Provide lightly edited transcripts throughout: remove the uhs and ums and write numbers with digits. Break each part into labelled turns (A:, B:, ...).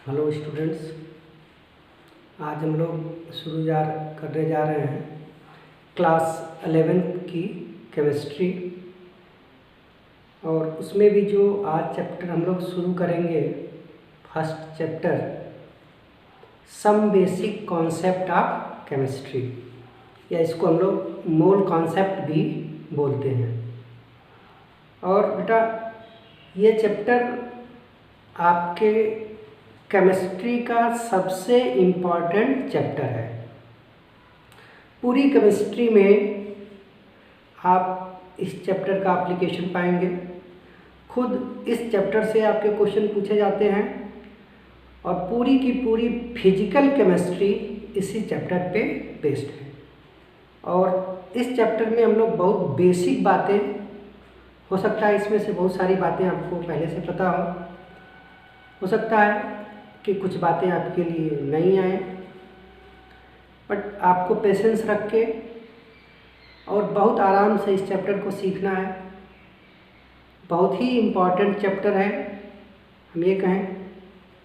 A: Hello students, आज हम लोग करने जा रहे हैं क्लास 11 की केमिस्ट्री। और उसमें भी जो आज चैप्टर हम लोग शुरू करेंगे, first chapter some basic concept of chemistry, या इसको हम लोग मोल कॉन्सेप्ट भी बोलते हैं। और बेटा ये चैप्टर आपके केमिस्ट्री का सबसे इम्पॉर्टेंट चैप्टर है। पूरी केमिस्ट्री में आप इस चैप्टर का एप्लीकेशन पाएंगे। खुद इस चैप्टर से आपके क्वेश्चन पूछे जाते हैं और पूरी की पूरी फिजिकल केमिस्ट्री इसी चैप्टर पे बेस्ड है। और इस चैप्टर में हम लोग बहुत बेसिक बातें, हो सकता है इसमें से बहुत सारी बातें आपको पहले से पता हो सकता है कि कुछ बातें आपके लिए नहीं आए, बट आपको पेशेंस रख के और बहुत आराम से इस चैप्टर को सीखना है। बहुत ही इम्पॉर्टेंट चैप्टर है। हम ये कहें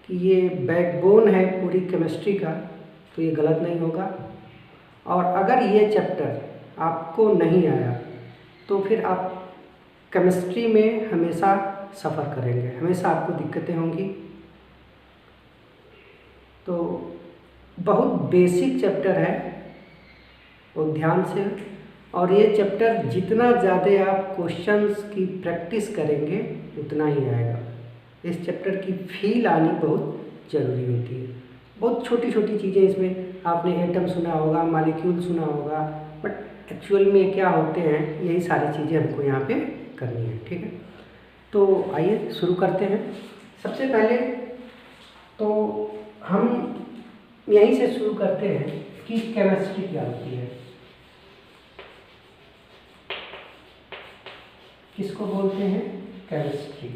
A: कि ये बैकबोन है पूरी केमिस्ट्री का, तो ये गलत नहीं होगा। और अगर ये चैप्टर आपको नहीं आया तो फिर आप केमिस्ट्री में हमेशा सफ़र करेंगे, हमेशा आपको दिक्कतें होंगी। तो बहुत बेसिक चैप्टर है, वो ध्यान से। और ये चैप्टर जितना ज़्यादा आप क्वेश्चंस की प्रैक्टिस करेंगे उतना ही आएगा। इस चैप्टर की फील आनी बहुत ज़रूरी होती है। बहुत छोटी छोटी चीज़ें इसमें, आपने एटम सुना होगा, मॉलिक्यूल सुना होगा, बट एक्चुअल में क्या होते हैं, यही सारी चीज़ें हमको यहाँ पे करनी है। ठीक है, तो आइए शुरू करते हैं। सबसे पहले तो हम यहीं से शुरू करते हैं कि केमिस्ट्री क्या होती है, किसको बोलते हैं केमिस्ट्री।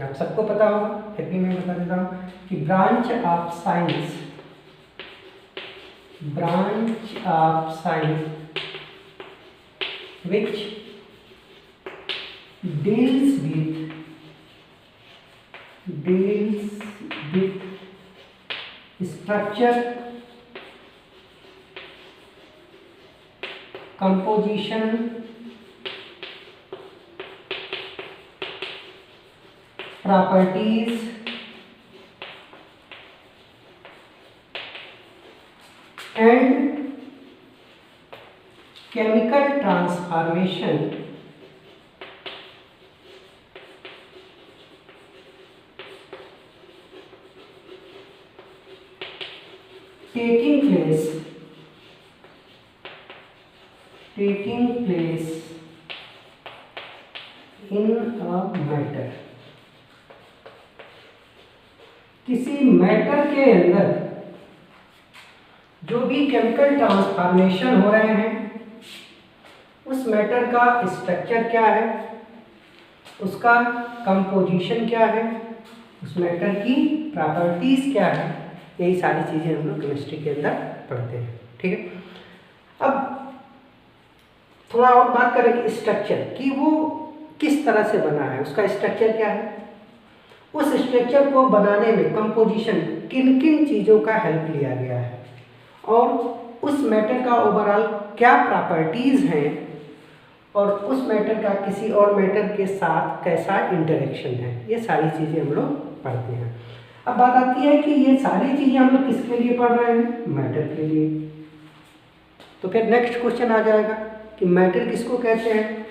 A: आप सबको पता होगा, फिर भी मैं बता देता हूँ कि branch of science which deals with structure, composition, properties and chemical transformation taking place in a matter। किसी मैटर के अंदर जो भी केमिकल ट्रांसफॉर्मेशन हो रहे हैं, उस मैटर का स्ट्रक्चर क्या है, उसका कंपोजिशन क्या है, उस मैटर की प्रॉपर्टीज क्या है, यही सारी चीज़ें हम लोग केमिस्ट्री के अंदर पढ़ते हैं। ठीक है, अब थोड़ा और बात करेंगे स्ट्रक्चर की, वो किस तरह से बना है, उसका स्ट्रक्चर क्या है। उस स्ट्रक्चर को बनाने में कंपोजिशन किन किन चीज़ों का हेल्प लिया गया है, और उस मैटर का ओवरऑल क्या प्रॉपर्टीज़ हैं, और उस मैटर का किसी और मैटर के साथ कैसा इंटरेक्शन है, ये सारी चीज़ें हम लोग पढ़ते हैं। अब बात आती है कि ये सारी चीज़ें हम लोग किसके लिए पढ़ रहे हैं, मैटर के लिए। तो फिर नेक्स्ट क्वेश्चन आ जाएगा कि मैटर किसको कहते हैं।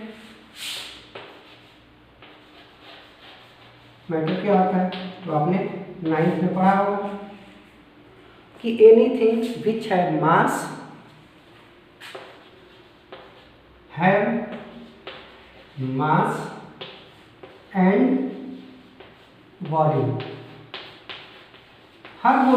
A: मैटर क्या होता है, तो आपने 9th में पढ़ा होगा कि anything which have mass and volume. हर वो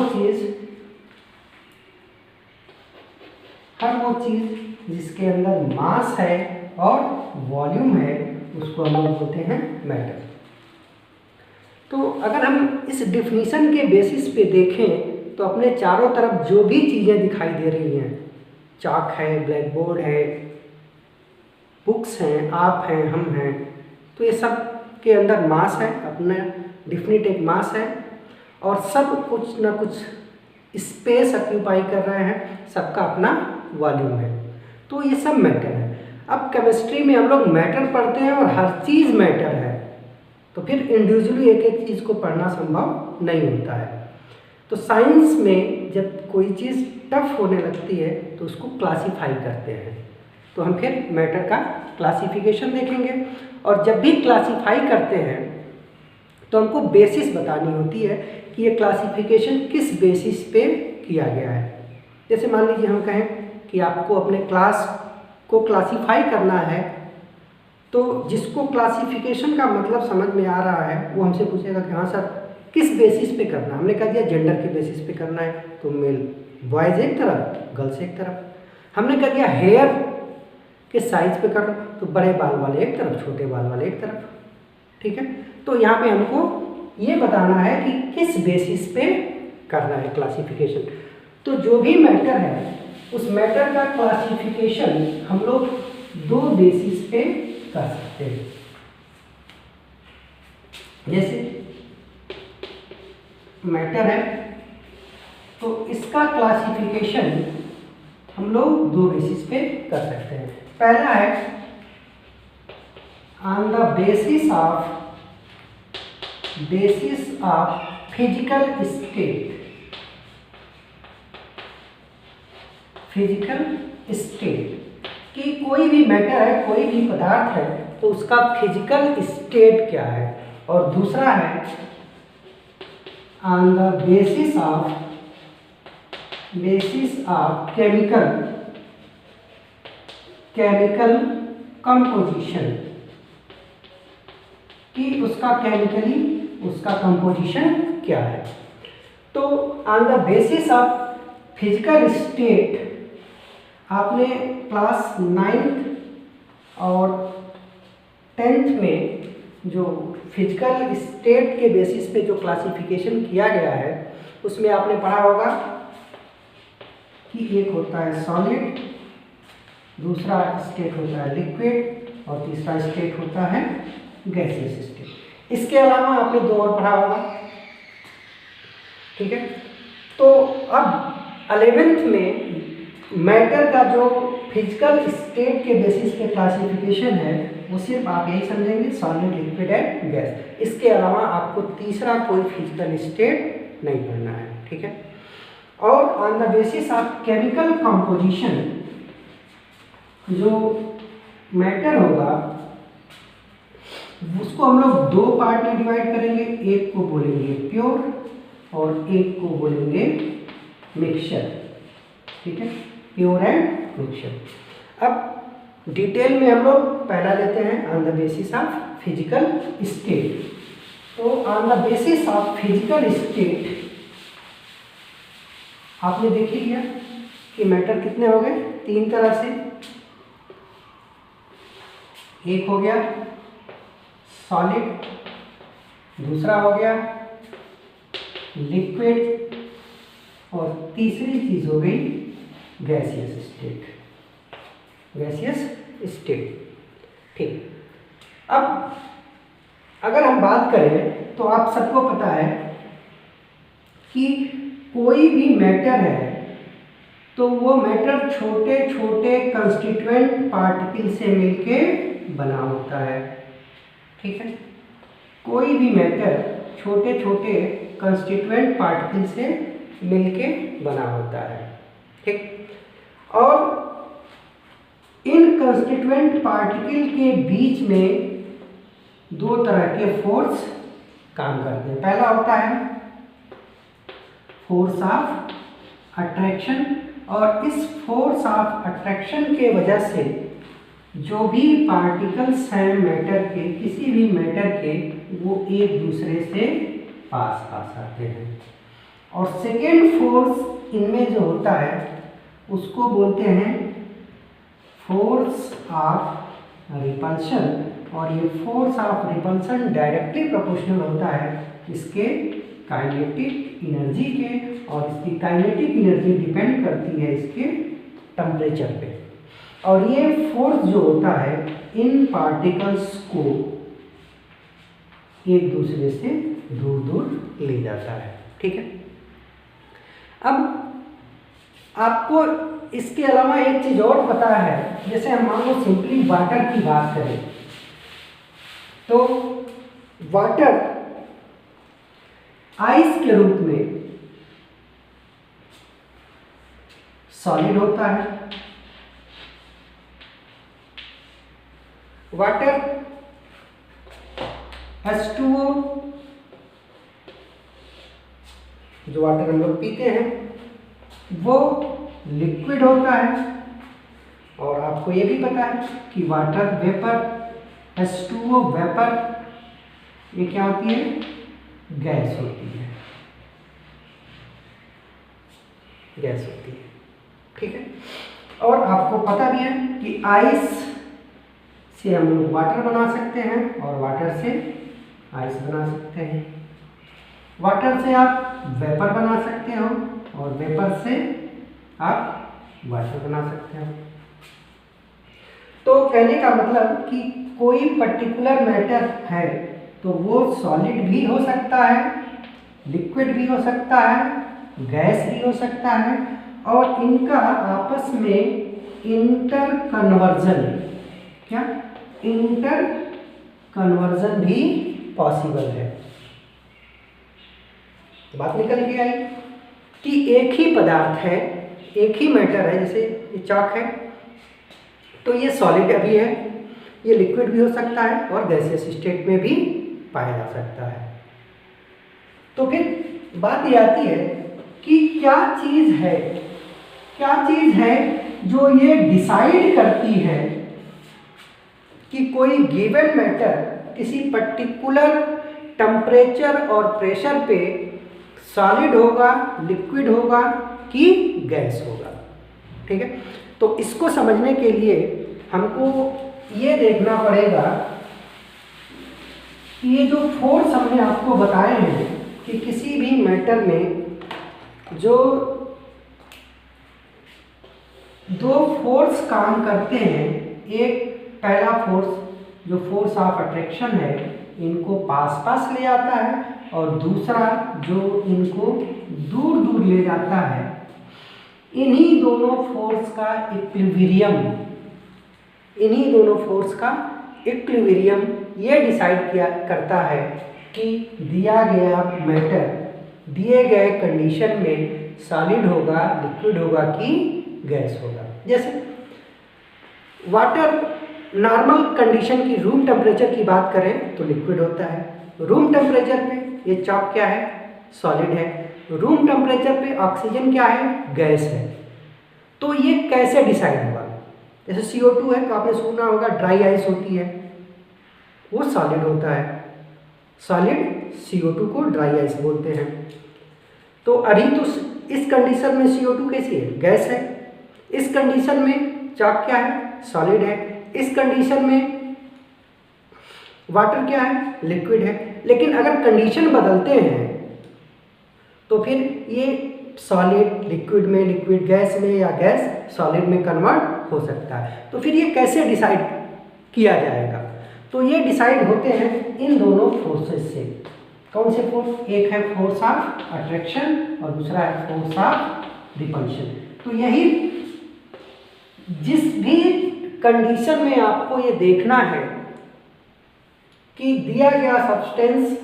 A: चीज जिसके अंदर मास है और वॉल्यूम है, उसको हम लोग बोलते हैं मैटर। तो अगर हम इस डिफिनीशन के बेसिस पे देखें तो अपने चारों तरफ जो भी चीज़ें दिखाई दे रही हैं, चाक है, ब्लैक बोर्ड है, बुक्स हैं, आप हैं, हम हैं, तो ये सब के अंदर मास है, अपना डिफिनिट एक मास है। और सब कुछ ना कुछ स्पेस ऑक्यूपाई कर रहे हैं, सबका अपना वॉल्यूम है। तो ये सब मैटर है। अब केमिस्ट्री में हम लोग मैटर पढ़ते हैं और हर चीज़ मैटर है, तो फिर इंडिविजुअली एक एक चीज़ को पढ़ना संभव नहीं होता है। तो साइंस में जब कोई चीज़ टफ होने लगती है तो उसको क्लासीफाई करते हैं। तो हम फिर मैटर का क्लासिफिकेशन देखेंगे, और जब भी क्लासीफाई करते हैं तो हमको बेसिस बतानी होती है कि ये क्लासिफिकेशन किस बेसिस पे किया गया है। जैसे मान लीजिए हम कहें कि आपको अपने क्लास को क्लासीफाई करना है, तो जिसको क्लासिफिकेशन का मतलब समझ में आ रहा है वो हमसे पूछेगा कि हाँ सर किस बेसिस पे करना है। हमने कह दिया जेंडर के बेसिस पे करना है, तो मेल बॉयज़ एक तरफ, गर्ल्स एक तरफ। हमने कह दिया हेयर के साइज पे करना, तो बड़े बाल वाले एक तरफ, छोटे बाल वाले एक तरफ। ठीक है, तो यहाँ पे हमको ये बताना है कि किस बेसिस पे करना है क्लासिफिकेशन। तो जो भी मैटर है उस मैटर का क्लासिफिकेशन हम लोग दो बेसिस पे कर सकते हैं। जैसे मैटर है तो इसका क्लासिफिकेशन हम लोग दो बेसिस पे कर सकते हैं। पहला है on the basis of physical state कि कोई भी मैटर है, कोई भी पदार्थ है तो उसका फिजिकल स्टेट क्या है। और दूसरा है on the basis of chemical composition कि उसका कंपोजिशन क्या है। तो on the basis of physical state आपने क्लास 9th और 10th में जो फिजिकल स्टेट के बेसिस पे जो क्लासिफिकेशन किया गया है उसमें आपने पढ़ा होगा कि एक होता है सॉलिड, दूसरा स्टेट होता है लिक्विड और तीसरा स्टेट होता है गैसियस स्टेट। इसके अलावा आपने दो और पढ़ा होगा। ठीक है, तो अब 11th में मैटर का जो फिजिकल स्टेट के बेसिस पे क्लासिफिकेशन है वो सिर्फ आप यही समझेंगे सॉलिड, लिक्विड एंड गैस। इसके अलावा आपको तीसरा कोई फिजिकल स्टेट नहीं पढ़ना है। ठीक है, और on the basis of chemical composition जो मैटर होगा उसको हम लोग दो पार्ट में डिवाइड करेंगे। एक को बोलेंगे प्योर और एक को बोलेंगे मिक्सचर। ठीक है, प्योर एंड मिक्सचर। अब डिटेल में हम लोग पहला लेते हैं on the basis of physical state. तो on the basis of physical state आपने देख ही लिया कि मैटर कितने हो गए, तीन तरह से। एक हो गया सॉलिड, दूसरा हो गया लिक्विड और तीसरी चीज हो गई गैसियस स्टेट। ठीक, अब अगर हम बात करें तो आप सबको पता है कि कोई भी मैटर है तो वो मैटर छोटे छोटे कंस्टिट्यूएंट पार्टिकल से मिलके बना होता है। ठीक है, कोई भी मैटर छोटे छोटे कंस्टिट्यूएंट पार्टिकल से मिलके बना होता है। ठीक, और इन कंस्टिट्यूएंट पार्टिकल के बीच में दो तरह के फोर्स काम करते हैं। पहला होता है फोर्स ऑफ अट्रैक्शन, और इस फोर्स ऑफ अट्रैक्शन के वजह से जो भी पार्टिकल्स हैं मैटर के, किसी भी मैटर के, वो एक दूसरे से पास आते हैं। और सेकेंड फोर्स इनमें जो होता है उसको बोलते हैं फोर्स ऑफ रिपल्शन, और ये force of repulsion directly proportional होता है इसके काइनेटिक एनर्जी के, और इसकी काइनेटिक एनर्जी डिपेंड करती है इसके टेम्परेचर पे। और ये फोर्स जो होता है इन पार्टिकल्स को एक दूसरे से दूर दूर ले जाता है। ठीक है। अब आपको इसके अलावा एक चीज और पता है, जैसे हम मान लो सिंपली वाटर की बात करें तो वाटर आइस के रूप में सॉलिड होता है। वाटर H2O जो वाटर हम लोग पीते हैं वो लिक्विड होता है। और आपको ये भी पता है कि वाटर वेपर H2O वेपर ये क्या होती है, गैस होती है, गैस होती है, ठीक है। और आपको पता भी है कि आइस से हम लोग वाटर बना सकते हैं और वाटर से आइस बना सकते हैं। वाटर से आप वेपर बना सकते हो और वेपर से आप वाटर बना सकते हो। तो कहने का मतलब कि कोई पर्टिकुलर मैटर है तो वो सॉलिड भी हो सकता है, लिक्विड भी हो सकता है, गैस भी हो सकता है, और इनका आपस में इंटर कन्वर्जन, क्या इंटर कन्वर्जन भी पॉसिबल है। बात निकल के आई कि एक ही पदार्थ है, एक ही मैटर है, जैसे ये चॉक है तो ये सॉलिड भी है, ये लिक्विड भी हो सकता है और गैसियस स्टेट में भी पाया जा सकता है। तो फिर बात ये आती है कि क्या चीज़ है, क्या चीज़ है जो ये डिसाइड करती है कि कोई गिवन मैटर किसी पर्टिकुलर टेम्परेचर और प्रेशर पे सॉलिड होगा, लिक्विड होगा कि गैस होगा, ठीक है। तो इसको समझने के लिए हमको ये देखना पड़ेगा कि ये जो फोर्स हमने आपको बताए हैं कि किसी भी मैटर में जो दो फोर्स काम करते हैं, एक पहला फोर्स जो फोर्स ऑफ अट्रैक्शन है इनको पास पास ले जाता है और दूसरा जो इनको दूर दूर ले जाता है। इन्हीं दोनों फोर्स का इक्विलिब्रियम, इन्हीं दोनों फोर्स का इक्विलिब्रियम ये डिसाइड किया करता है कि दिया गया मैटर दिए गए कंडीशन में सॉलिड होगा, लिक्विड होगा कि गैस होगा। जैसे वाटर नॉर्मल कंडीशन की रूम टेम्परेचर की बात करें तो लिक्विड होता है। रूम टेम्परेचर पे ये चॉक क्या है, सॉलिड है। रूम टेम्परेचर पे ऑक्सीजन क्या है, गैस है। तो ये कैसे डिसाइड होगा, जैसे CO2 है तो आपने सुना होगा ड्राई आइस होती है, वो सॉलिड होता है, सॉलिड CO2 को ड्राई आइस बोलते हैं। तो अभी तो इस कंडीशन में CO2 कैसी है, गैस है। इस कंडीशन में चॉक क्या है, सॉलिड है। इस कंडीशन में वाटर क्या है, लिक्विड है। लेकिन अगर कंडीशन बदलते हैं तो फिर ये सॉलिड लिक्विड में, लिक्विड गैस में, या गैस सॉलिड में कन्वर्ट हो सकता है। तो फिर ये कैसे डिसाइड किया जाएगा, तो ये डिसाइड होते हैं इन दोनों फोर्सेस से। कौन से फोर्स, एक है फोर्स ऑफ अट्रैक्शन और दूसरा है फोर्स ऑफ रिपल्शन। तो यही जिस भी कंडीशन में आपको ये देखना है कि दिया गया सब्सटेंस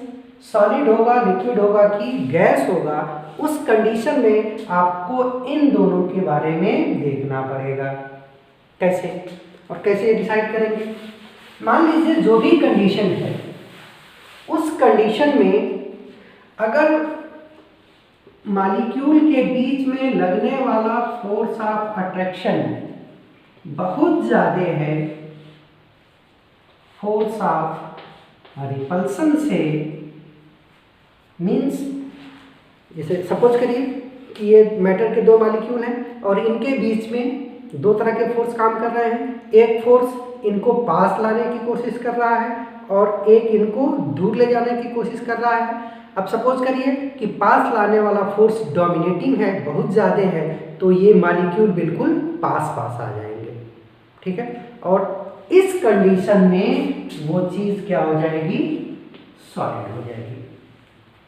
A: सॉलिड होगा, लिक्विड होगा कि गैस होगा, उस कंडीशन में आपको इन दोनों के बारे में देखना पड़ेगा। कैसे और कैसे डिसाइड करेंगे, मान लीजिए जो भी कंडीशन है उस कंडीशन में अगर मॉलिक्यूल के बीच में लगने वाला फोर्स ऑफ अट्रैक्शन बहुत ज़्यादा है फोर्स ऑफ रिपल्सन से, मीन्स जैसे सपोज करिए कि ये मैटर के दो मॉलिक्यूल हैं और इनके बीच में दो तरह के फोर्स काम कर रहे हैं। एक फोर्स इनको पास लाने की कोशिश कर रहा है और एक इनको दूर ले जाने की कोशिश कर रहा है। अब सपोज करिए कि पास लाने वाला फोर्स डोमिनेटिंग है, बहुत ज़्यादा है, तो ये मॉलिक्यूल बिल्कुल पास पास आ जाएंगे, ठीक है। और इस कंडीशन में वो चीज़ क्या हो जाएगी, सॉलिड हो जाएगी,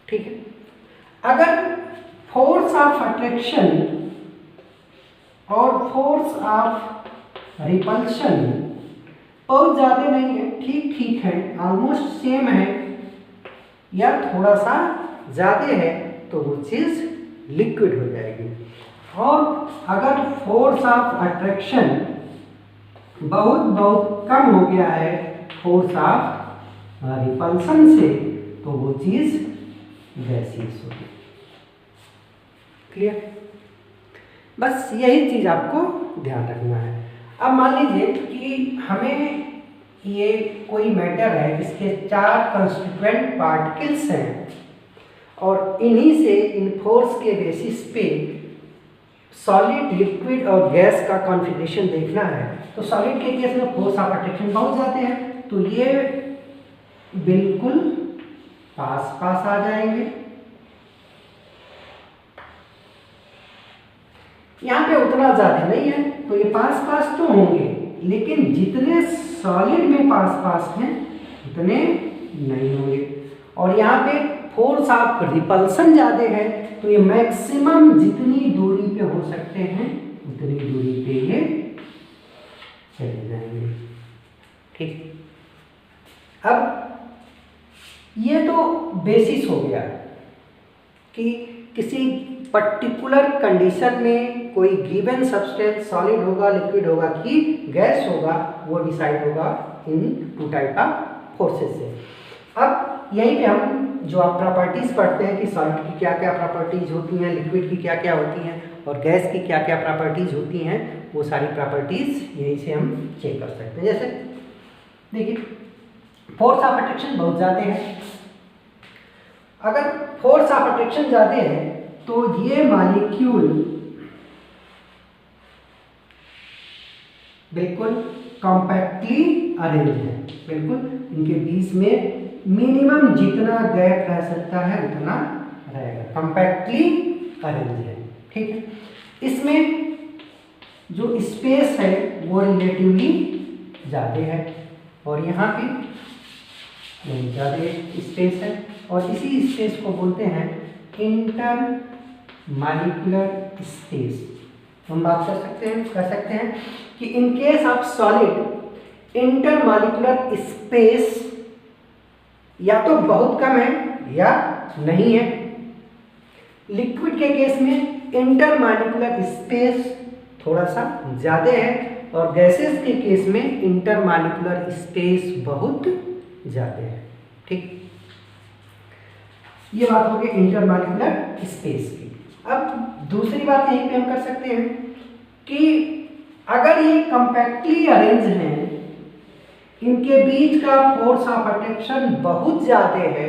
A: ठीक है। अगर फोर्स ऑफ अट्रैक्शन और फोर्स ऑफ रिपल्शन बहुत ज़्यादा नहीं है, ठीक ठीक है, ऑलमोस्ट सेम है या थोड़ा सा ज़्यादा है, तो वो चीज़ लिक्विड हो जाएगी। और अगर फोर्स ऑफ अट्रैक्शन बहुत बहुत कम हो गया है फोर्स ऑफ रिपल्सन से, तो वो चीज़ गैसियस होगी। क्लियर? बस यही चीज़ आपको ध्यान रखना है। अब मान लीजिए कि हमें ये कोई मैटर है जिसके 4 कंस्टिट्यूएंट पार्टिकल्स हैं और इन्हीं से इन फोर्स के बेसिस पे सॉलिड, लिक्विड और गैस का कॉन्फ़िगरेशन देखना है। तो सॉलिड के केस में फोर्स ऑफ अट्रैक्शन बहुत जाते हैं, तो ये बिल्कुल पास पास आ जाएंगे। यहाँ पे उतना ज़्यादा नहीं है, तो ये पास पास तो होंगे, लेकिन जितने सॉलिड में पास पास हैं उतने नहीं होंगे। और यहाँ पे फोर्स ऑफ रिपल्सन ज़्यादा है, तो ये मैक्सिमम जितनी दूरी पे हो सकते हैं उतनी दूरी पे ये चले जाएंगे। ठीक, अब ये तो बेसिस हो गया कि किसी पर्टिकुलर कंडीशन में कोई गिवन सब्सटेंस सॉलिड होगा, लिक्विड होगा कि गैस होगा, वो डिसाइड होगा इन 2 टाइप ऑफ फोर्सेस से। अब यहीं पे हम जो आप प्रॉपर्टीज पढ़ते हैं कि सॉलिड की क्या क्या प्रॉपर्टीज होती हैं, लिक्विड की क्या क्या होती हैं और गैस की क्या क्या प्रॉपर्टीज होती हैं, वो सारी प्रॉपर्टीज यहीं से हम चेक कर सकते हैं। जैसे देखिए, फोर्स ऑफ अट्रैक्शन बहुत ज़्यादा है। अगर फोर्स ऑफ अट्रैक्शन ज़्यादा है तो ये मॉलिक्यूल बिल्कुल कॉम्पैक्टली अरेंज है, बिल्कुल इनके बीच में मिनिमम जितना गैप रह सकता है उतना रहेगा, कॉम्पैक्टली अरेंज है। ठीक है, इसमें जो स्पेस है वो रिलेटिवली ज़्यादा है और यहाँ पे नहीं ज़्यादा स्पेस है, और इसी स्पेस को बोलते हैं इंटर मॉलिक्यूलर स्पेस। हम बात कर सकते हैं कि in case of solid inter molecular space या तो बहुत कम है या नहीं है। लिक्विड के केस में इंटर मॉलिक्यूलर स्पेस थोड़ा सा ज़्यादा है और गैसेस के केस में इंटर मॉलिक्यूलर स्पेस बहुत ज़्यादा है। ठीक, ये बात हो गई इंटर मॉलिक्यूलर स्पेस की। अब दूसरी बात यहीं पे हम कर सकते हैं कि अगर ये कॉम्पैक्टली अरेंज हैं, इनके बीच का फोर्स ऑफ अट्रैक्शन बहुत ज़्यादा है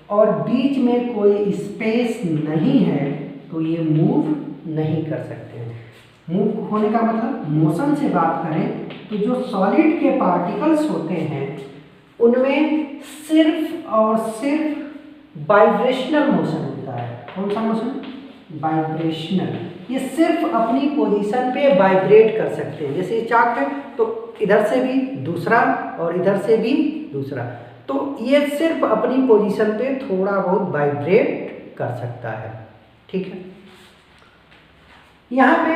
A: और बीच में कोई स्पेस नहीं है, तो ये मूव नहीं कर सकते हैं। मूव होने का मतलब मोशन से बात करें तो जो सॉलिड के पार्टिकल्स होते हैं उनमें सिर्फ और सिर्फ वाइब्रेशनल मोशन होता है। कौन सा मोशन? वाइब्रेशनल। ये सिर्फ अपनी पोजीशन पे वाइब्रेट कर सकते हैं। जैसे चाक है तो इधर से भी दूसरा और इधर से भी दूसरा, तो ये सिर्फ अपनी पोजीशन पे थोड़ा बहुत वाइब्रेट कर सकता है। ठीक है, यहाँ पे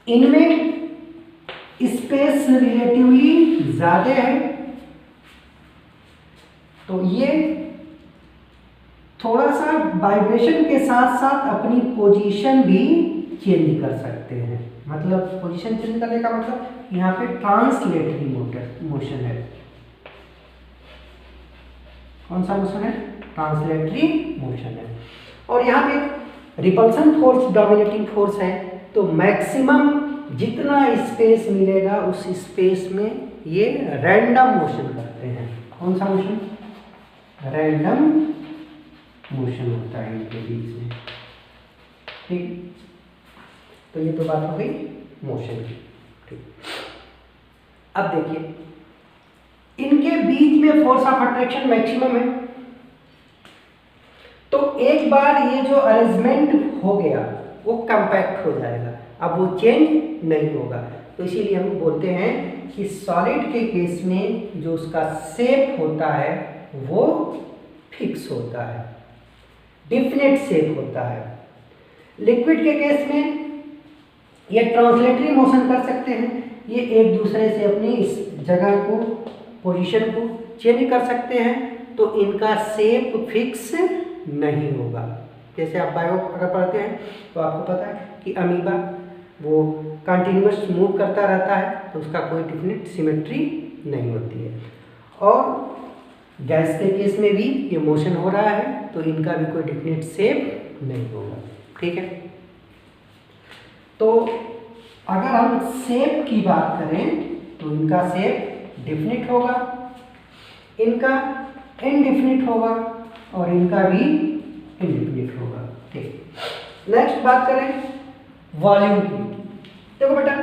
A: इनमें स्पेस रिलेटिवली ज़्यादा है, तो ये थोड़ा सा वाइब्रेशन के साथ साथ अपनी पोजीशन भी चेंज कर सकते हैं। मतलब पोजीशन चेंज करने का मतलब यहाँ पे ट्रांसलेटरी मोशन है। कौन सा मोशन है? ट्रांसलेटरी मोशन है। और यहाँ पे रिपल्सन फोर्स डोमिनेटिंग फोर्स है, तो मैक्सिमम जितना स्पेस मिलेगा उस स्पेस में ये रैंडम मोशन करते हैं। कौन सा मोशन? रैंडम मोशन होता है इनके बीच में। ठीक, तो ये तो बात हो गई मोशन की। ठीक, अब देखिए इनके बीच में फोर्स ऑफ अट्रैक्शन मैक्सिमम है, तो एक बार ये जो अरेंजमेंट हो गया वो कंपैक्ट हो जाएगा, अब वो चेंज नहीं होगा। तो इसीलिए हम बोलते हैं कि सॉलिड के केस में जो उसका शेप होता है वो फिक्स होता है, डिफिनेट शेप होता है। लिक्विड के केस में ये ट्रांसलेटरी मोशन कर सकते हैं, ये एक दूसरे से अपनी इस जगह को, पोजीशन को चेंज कर सकते हैं, तो इनका शेप फिक्स नहीं होगा। जैसे आप बायो अगर पढ़ते हैं तो आपको पता है कि अमीबा वो कंटिन्यूअस मूव करता रहता है, तो उसका कोई डिफिनिट सिमेट्री नहीं होती है। और गैस के केस में भी ये मोशन हो रहा है, तो इनका भी कोई डिफिनिट शेप नहीं होगा। ठीक है, तो अगर हम शेप की बात करें तो इनका शेप डिफिनिट होगा, इनका इनडिफिनिट होगा और इनका भी इनडिफिनिट होगा। ठीक, नेक्स्ट बात करें वॉल्यूम की। देखो बेटा,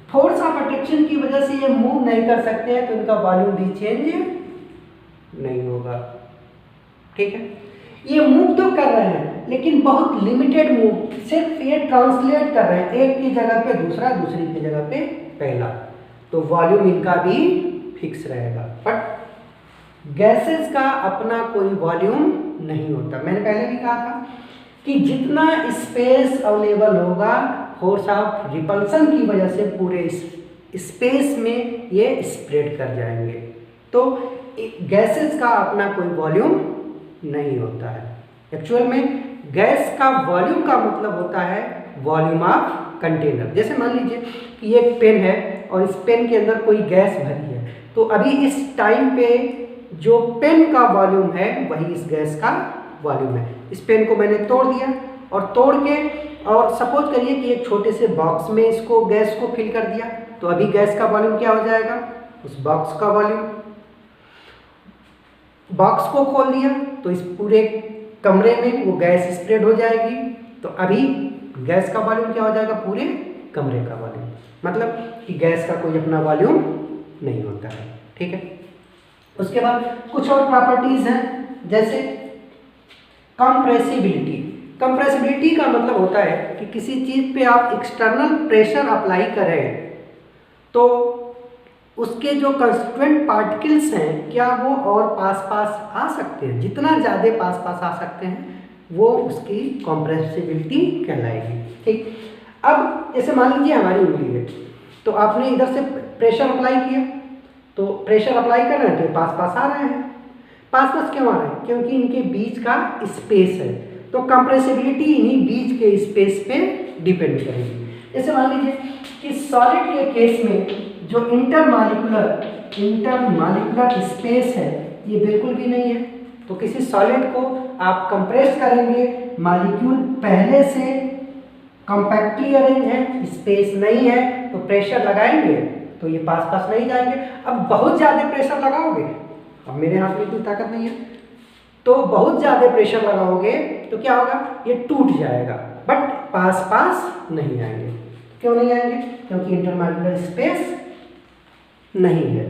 A: फोर्स ऑफ अट्रैक्शन की वजह से ये मूव नहीं कर सकते हैं, तो इनका वॉल्यूम भी चेंज नहीं होगा। ठीक है, ये मूव तो कर रहे हैं लेकिन बहुत लिमिटेड मूव, सिर्फ ये ट्रांसलेट कर रहे हैं, एक की जगह पे दूसरा, दूसरी की जगह पे पहला, तो वॉल्यूम इनका भी फिक्स रहेगा। बट गैसेस का अपना कोई वॉल्यूम नहीं होता। मैंने पहले भी कहा था कि जितना स्पेस अवेलेबल होगा, फोर्स ऑफ रिपल्सन की वजह से पूरे स्पेस में ये स्प्रेड कर जाएंगे, तो गैसेस का अपना कोई वॉल्यूम नहीं होता है। एक्चुअल में गैस का वॉल्यूम का मतलब होता है वॉल्यूम ऑफ कंटेनर। जैसे मान लीजिए कि ये पेन है और इस पेन के अंदर कोई गैस भरी है, तो अभी इस टाइम पे जो पेन का वॉल्यूम है वही इस गैस का वॉल्यूम है। इस पेन को मैंने तोड़ दिया और तोड़ के, और सपोज करिए कि एक छोटे से बॉक्स में इसको गैस को फिल कर दिया, तो अभी गैस का वॉल्यूम क्या हो जाएगा, उस बॉक्स का वॉल्यूम। बॉक्स को खोल दिया तो इस पूरे कमरे में वो गैस स्प्रेड हो जाएगी, तो अभी गैस का वॉल्यूम क्या हो जाएगा, पूरे कमरे का वॉल्यूम। मतलब कि गैस का कोई अपना वॉल्यूम नहीं होता है। ठीक है, उसके बाद कुछ और प्रॉपर्टीज हैं, जैसे कंप्रेसिबिलिटी। कंप्रेसिबिलिटी का मतलब होता है कि किसी चीज़ पे आप एक्सटर्नल प्रेशर अप्लाई करें तो उसके जो कंस्टिट्यूएंट पार्टिकल्स हैं, क्या वो और पास पास आ सकते हैं, जितना ज़्यादा पास पास आ सकते हैं वो उसकी कंप्रेसिबिलिटी कहलाएगी। ठीक, अब जैसे मान लीजिए हमारी उंगली है, तो आपने इधर से प्रेशर अप्लाई किया, तो प्रेशर अप्लाई कर रहे हैं तो पास पास आ रहे हैं। पास पास क्यों आ रहे हैं, क्योंकि इनके बीच का स्पेस है, तो कंप्रेसिबिलिटी इन्हीं बीच के स्पेस पे डिपेंड करेगी। जैसे मान लीजिए कि सॉलिड के केस में जो इंटरमॉलिक्यूलर स्पेस है ये बिल्कुल भी नहीं है, तो किसी सॉलिड को आप कंप्रेस करेंगे, मॉलिक्यूल पहले से कॉम्पैक्टली अरेंज है, स्पेस नहीं है, तो प्रेशर लगाएंगे तो ये पास पास नहीं जाएंगे। अब बहुत ज़्यादा प्रेशर लगाओगे, अब मेरे हाथ में इतनी ताकत नहीं है, तो बहुत ज़्यादा प्रेशर लगाओगे तो क्या होगा, ये टूट जाएगा, बट पास पास नहीं आएंगे। क्यों नहीं आएंगे, क्योंकि इंटरमॉलिक्यूलर स्पेस नहीं है।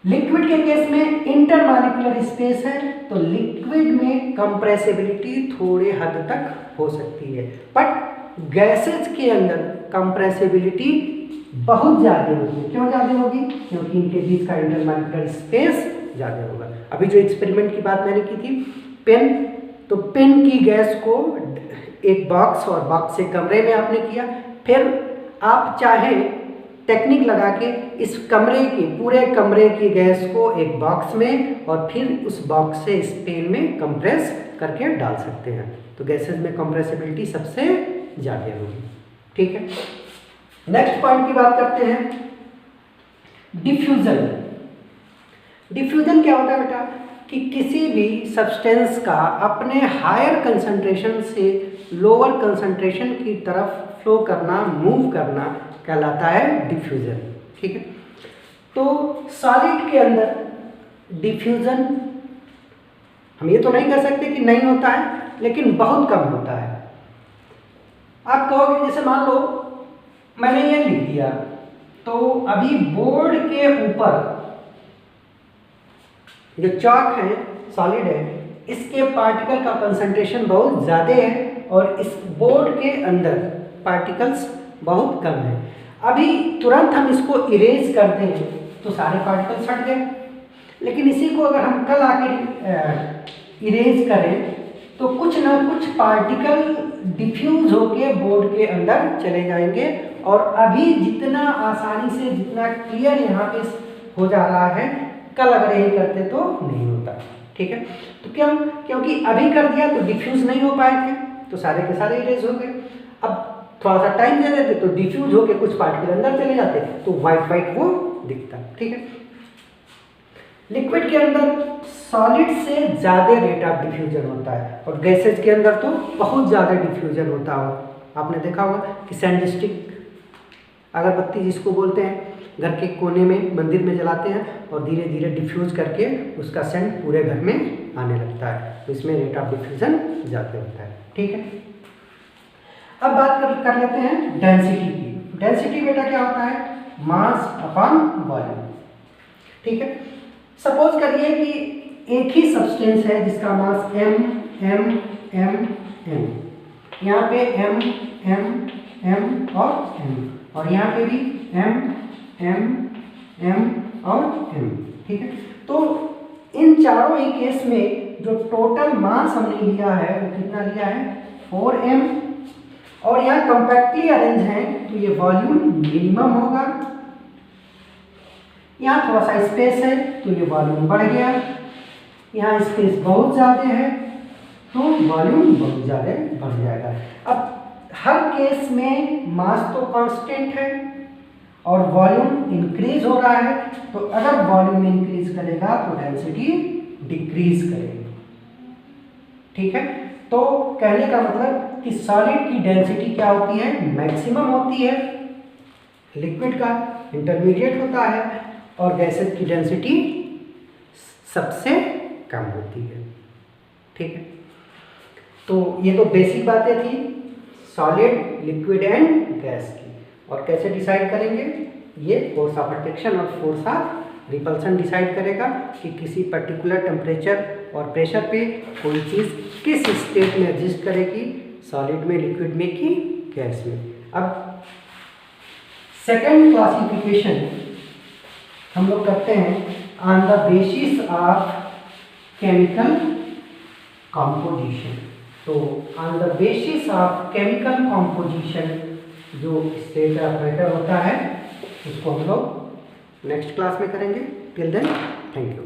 A: लिक्विड के केस में इंटरमॉलिक्यूलर स्पेस है, तो लिक्विड में कंप्रेसिबिलिटी थोड़े हद तक हो सकती है, बट गैसेज के अंदर कंप्रेसिबिलिटी बहुत ज़्यादा होगी। क्यों ज़्यादा होगी, क्योंकि इनके बीच का इंटरमॉलिक्यूलर स्पेस ज़्यादा होगा। अभी जो एक्सपेरिमेंट की बात मैंने की थी, पेन, तो पेन की गैस को एक बॉक्स और बॉक्स से कमरे में आपने किया, फिर आप चाहे टेक्निक लगा के इस कमरे की, पूरे कमरे की गैस को एक बॉक्स में और फिर उस बॉक्स से इस पेन में कंप्रेस करके डाल सकते हैं, तो गैसेज में कंप्रेसिबिलिटी सबसे ज़्यादा होगी। ठीक है, नेक्स्ट पॉइंट की बात करते हैं, डिफ्यूजन। डिफ्यूजन क्या होता है बेटा, कि किसी भी सब्सटेंस का अपने हायर कंसंट्रेशन से लोअर कंसंट्रेशन की तरफ फ्लो करना, मूव करना कहलाता है डिफ्यूजन। ठीक है, तो सॉलिड के अंदर डिफ्यूजन हम ये तो नहीं कह सकते कि नहीं होता है, लेकिन बहुत कम होता है। आप कहोगे जैसे मान लो मैंने ये लिख दिया, तो अभी बोर्ड के ऊपर जो चॉक है, सॉलिड है, इसके पार्टिकल का कंसंट्रेशन बहुत ज़्यादा है और इस बोर्ड के अंदर पार्टिकल्स बहुत कम है। अभी तुरंत हम इसको इरेज कर दें तो सारे पार्टिकल्स हट गए, लेकिन इसी को अगर हम कल आके इरेज करें तो कुछ ना कुछ पार्टिकल डिफ्यूज होके बोर्ड के अंदर चले जाएंगे, और अभी जितना आसानी से, जितना क्लियर यहाँ पे हो जा रहा है, कल अगर यही करते तो नहीं होता। ठीक है, तो क्यों? क्योंकि अभी कर दिया तो डिफ्यूज नहीं हो पाए थे, तो सारे के सारे इरेज हो गए। अब थोड़ा सा टाइम दे देते तो डिफ्यूज होके कुछ पार्टिकल अंदर चले जाते, तो वाइट वाइट वो दिखता। ठीक है, लिक्विड के अंदर सॉलिड से ज़्यादा रेट ऑफ डिफ्यूजन होता है, और गैसेज के अंदर तो बहुत ज़्यादा डिफ्यूजन होता हो। आपने देखा होगा कि सैंडस्टिक अगरबत्ती जिसको बोलते हैं, घर के कोने में, मंदिर में जलाते हैं, और धीरे धीरे डिफ्यूज करके उसका सेंट पूरे घर में आने लगता है, तो इसमें रेट ऑफ डिफ्यूजन ज़्यादा होता है। ठीक है, अब बात कर लेते हैं डेंसिटी की। डेंसिटी बेटा क्या होता है? Mass upon volume. ठीक है, सपोज करिए कि एक ही सब्सटेंस है जिसका मास m m m m, यहाँ पे m m m और m, और यहाँ पे भी m m m और m। ठीक है, तो इन चारों ही केस में जो टोटल मास हमने लिया है वो कितना लिया है? 4m, और यहाँ कॉम्पैक्टली अरेंज है तो ये वॉल्यूम मिनिमम होगा। यहाँ थोड़ा सा स्पेस है तो ये वॉल्यूम बढ़ गया, यहाँ स्पेस बहुत ज़्यादा है तो वॉल्यूम बहुत ज़्यादा बढ़ जाएगा। अब हर केस में मास तो कांस्टेंट है और वॉल्यूम इंक्रीज हो रहा है, तो अगर वॉल्यूम इंक्रीज करेगा तो डेंसिटी डिक्रीज करेगी। ठीक है, तो कहने का मतलब कि सॉलिड की डेंसिटी क्या होती है? मैक्सिमम होती है, लिक्विड का इंटरमीडिएट होता है, और गैसेज की डेंसिटी सबसे कम होती है। ठीक है, तो ये तो बेसिक बातें थी सॉलिड, लिक्विड एंड गैस की। और कैसे डिसाइड करेंगे? ये फोर्स ऑफ अट्रैक्शन और फोर्स ऑफ रिपल्सन डिसाइड करेगा कि किसी पर्टिकुलर टेम्परेचर और प्रेशर पे कोई चीज़ किस स्टेट में एग्जिस्ट करेगी, सॉलिड में, लिक्विड में कि गैस में। अब सेकेंड क्लासिफिकेशन हम लोग करते हैं on the basis of chemical composition. तो on the basis of chemical composition जो स्टेट ऑफ मैटर होता है, उसको हम लोग नेक्स्ट क्लास में करेंगे। Till then, thank you.